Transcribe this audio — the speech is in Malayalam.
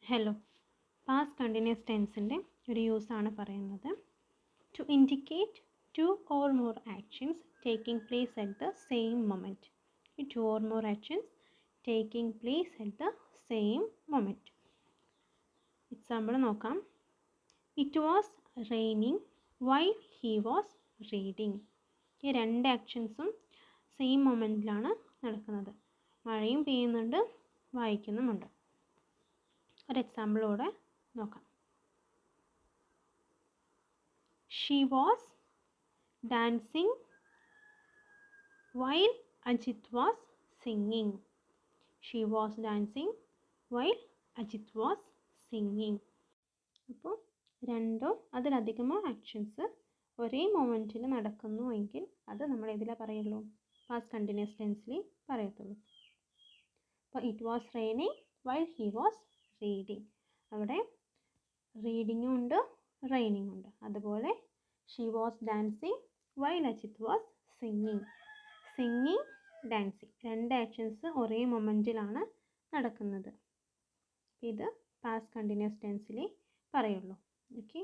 ഹലോ. പാസ്റ്റ് കണ്ടിന്യൂസ് ടെൻസിൻ്റെ ഒരു യൂസാണ് പറയുന്നത്. To indicate two or more actions taking place at the same moment. Two or more actions taking place at the same moment. Example നോക്കാം. It was raining while he was reading. ഈ രണ്ട് ആക്ഷൻസും സെയിം മൊമെൻറ്റിലാണ് നടക്കുന്നത്. മഴയും പെയ്യുന്നുണ്ട്, വായിക്കുന്നുമുണ്ട്. ഒരു എക്സാമ്പിളോടെ നോക്കാം. She was dancing while Ajit was singing. She was dancing while Ajit was singing. അപ്പോൾ രണ്ടോ അതിലധികമോ ആക്ഷൻസ് ഒരേ മൊമെൻറ്റിൽ നടക്കുന്നുവെങ്കിൽ അത് നമ്മൾ ഏതിലാണ് പറയുള്ളൂ? പാസ്റ്റ് കണ്ടിന്യൂസ് ടെൻസിൽ പറയത്തുള്ളൂ. അപ്പോൾ it was raining while he was reading. അവിടെ റീഡിങ്ങും ഉണ്ട്, റെയിനിങ് ഉണ്ട്. അതുപോലെ she was dancing while Ajit was singing. Singing, dancing രണ്ട് ആക്ഷൻസ് ഒരേ മൊമെൻറ്റിലാണ് നടക്കുന്നത്. ഇത് പാസ്റ്റ് കണ്ടിന്യൂസ് ടെൻസിലേ പറയുള്ളൂ. ഓക്കെ.